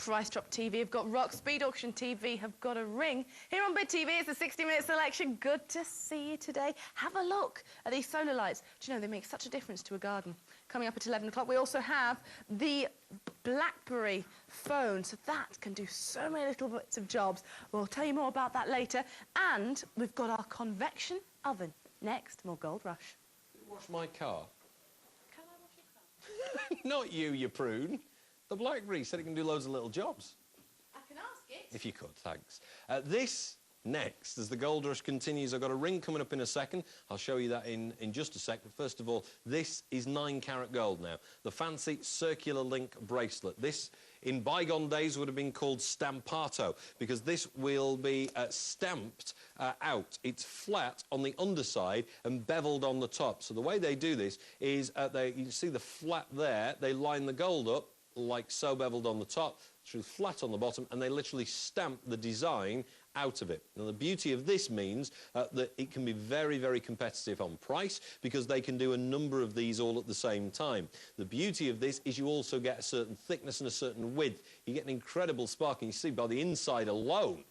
Price Drop TV have got Rock, Speed Auction TV have got a ring. Here on Bid TV, it's a 60-minute selection. Good to see you today. Have a look at these solar lights. Do you know, they make such a difference to a garden. Coming up at 11 o'clock, we also have the Blackberry phone. So that can do so many little bits of jobs. We'll tell you more about that later. And we've got our convection oven. Next, more Gold Rush. Wash my car. Can I wash your car? Not you, you prune. The Blackberry said it can do loads of little jobs. I can ask it. If you could, thanks. This next, as the Gold Rush continues, I've got a ring coming up in a second. I'll show you that in just a sec. But first of all, this is 9-carat gold now. The fancy circular link bracelet. This, in bygone days, would have been called stampato, because this will be stamped out. It's flat on the underside and beveled on the top. So the way they do this is, you see the flat there, they line the gold up, like so, beveled on the top, through flat on the bottom, and they literally stamp the design out of it. Now, the beauty of this means that it can be very, very competitive on price, because they can do a number of these all at the same time. The beauty of this is you also get a certain thickness and a certain width. You get an incredible spark, and you see by the inside alone,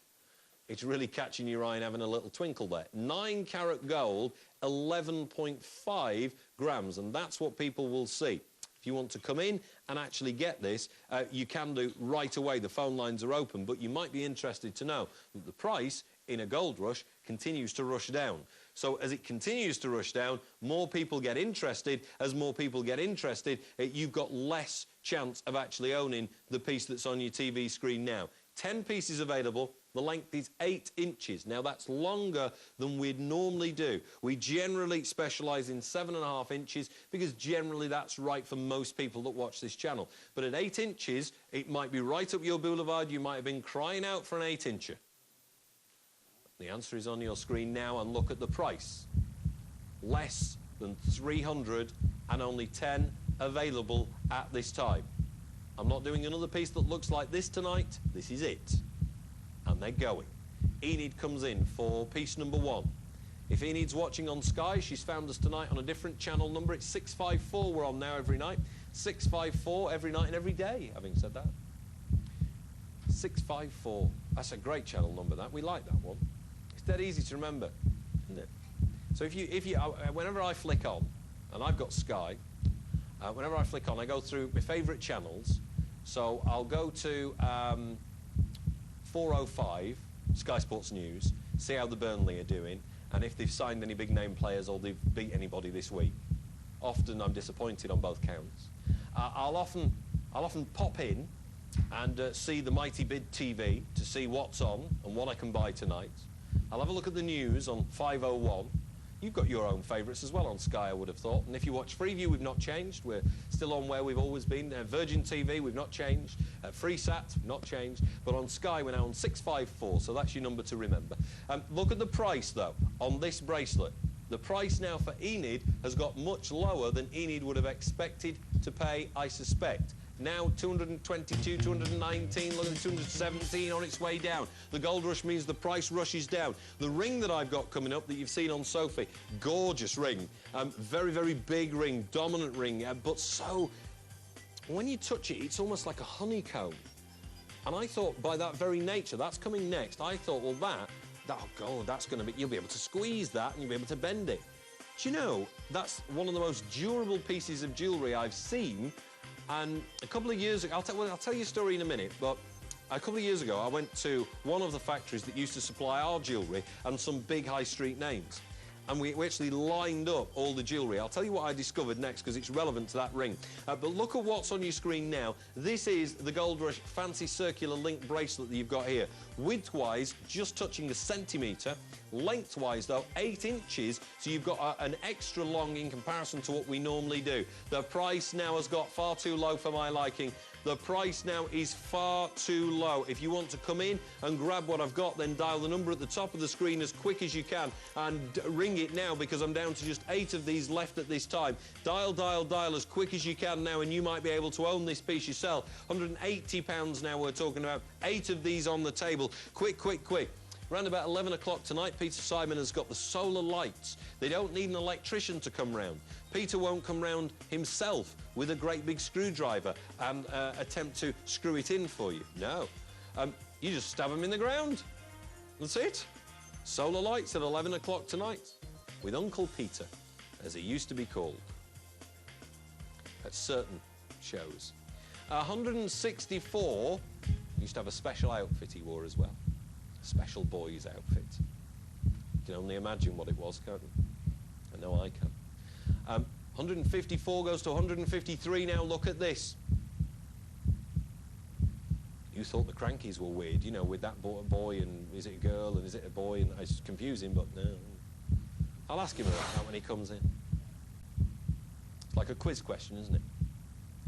it's really catching your eye and having a little twinkle there. 9-carat gold, 11.5 grams, and that's what people will see. If you want to come in and actually get this, you can do right away. The phone lines are open, but you might be interested to know that the price in a gold rush continues to rush down. So as it continues to rush down, more people get interested. As more people get interested, you've got less chance of actually owning the piece that's on your TV screen now. 10 pieces available. The length is 8 inches. Now, that's longer than we'd normally do. We generally specialise in 7.5 inches because generally that's right for most people that watch this channel. But at 8 inches, it might be right up your boulevard. You might have been crying out for an 8-incher. The answer is on your screen now, and look at the price. Less than 300 and only 10 available at this time. I'm not doing another piece that looks like this tonight. This is it. And they're going. Enid comes in for piece number 1. If Enid's watching on Sky, she's found us tonight on a different channel number. It's 654 we're on now every night. 654 every night and every day, having said that. 654. That's a great channel number, that. We like that one. It's dead easy to remember, isn't it? So whenever I flick on, and I've got Sky, whenever I flick on, I go through my favourite channels. So I'll go to 4:05, Sky Sports News, see how the Burnley are doing, and if they've signed any big-name players or they've beat anybody this week. Often I'm disappointed on both counts. I'll often pop in and see the mighty Bid TV to see what's on and what I can buy tonight. I'll have a look at the news on 5:01. You've got your own favourites as well on Sky, I would have thought. And if you watch Freeview, we've not changed. We're still on where we've always been. Virgin TV, we've not changed. FreeSat, not changed. But on Sky, we're now on 654, so that's your number to remember. Look at the price, though, on this bracelet. The price now for Enid has got much lower than Enid would have expected to pay, I suspect. Now 222, 219, look at the 217 on its way down. The Gold Rush means the price rushes down. The ring that I've got coming up that you've seen on Sophie, gorgeous ring, very, very big ring, dominant ring, but so, when you touch it, it's almost like a honeycomb. And I thought, by that very nature, that's coming next. I thought, well, oh God, that's going to be, you'll be able to squeeze that and you'll be able to bend it. Do you know, that's one of the most durable pieces of jewellery I've seen. And a couple of years ago, I'll tell you a story in a minute, but a couple of years ago, I went to one of the factories that used to supply our jewellery and some big high street names. And we actually lined up all the jewellery. I'll tell you what I discovered next, because it's relevant to that ring. But look at what's on your screen now. This is the Gold Rush fancy circular link bracelet that you've got here. Width-wise, just touching a centimetre. Lengthwise, though, 8 inches, so you've got an extra long in comparison to what we normally do. The price now has got far too low for my liking. The price now is far too low. If you want to come in and grab what I've got, then dial the number at the top of the screen as quick as you can and ring it now, because I'm down to just 8 of these left at this time. Dial, dial, dial as quick as you can now, and you might be able to own this piece yourself. £180 now we're talking about. 8 of these on the table. Quick, quick, quick. Around about 11 o'clock tonight, Peter Simon has got the solar lights. They don't need an electrician to come round. Peter won't come round himself with a great big screwdriver and attempt to screw it in for you. No. You just stab them in the ground. That's it. Solar lights at 11 o'clock tonight with Uncle Peter, as he used to be called, at certain shows. 164 used to have a special outfit he wore as well. A special boy's outfit. You can only imagine what it was, can't you? I know I can. 154 goes to 153 now. Look at this. You thought the Krankies were weird, you know, with that boy and is it a girl and is it a boy, and it's confusing, but no. I'll ask him about that when he comes in. It's like a quiz question, isn't it?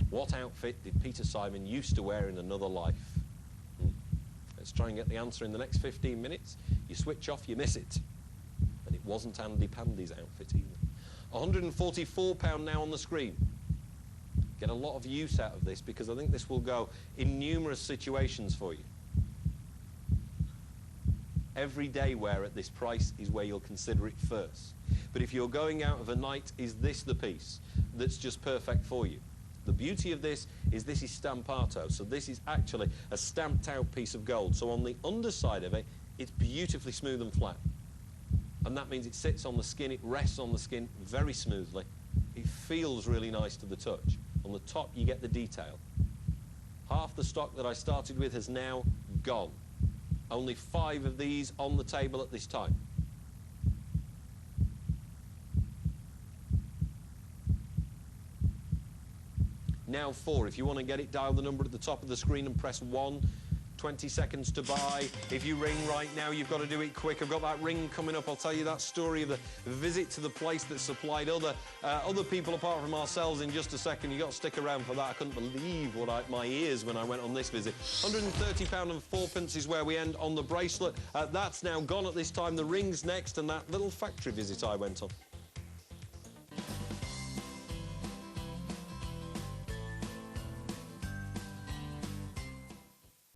What outfit did Peter Simon used to wear in another life? Let's try and get the answer in the next 15 minutes. You switch off, you miss it. And it wasn't Andy Pandy's outfit either. £144 now on the screen. Get a lot of use out of this because I think this will go in numerous situations for you. Everyday wear at this price is where you'll consider it first. But if you're going out of a night, is this the piece that's just perfect for you? The beauty of this is stampato, so this is actually a stamped out piece of gold. So on the underside of it, it's beautifully smooth and flat. And that means it sits on the skin, it rests on the skin very smoothly. It feels really nice to the touch. On the top, you get the detail. Half the stock that I started with has now gone. Only 5 of these on the table at this time. Now 4. If you want to get it, dial the number at the top of the screen and press 1. 20 seconds to buy. If you ring right now, you've got to do it quick. I've got that ring coming up. I'll tell you that story of the visit to the place that supplied other people apart from ourselves in just a second. You've got to stick around for that. I couldn't believe my ears when I went on this visit. £130 and 4p is where we end on the bracelet. That's now gone at this time. The ring's next, and that little factory visit I went on.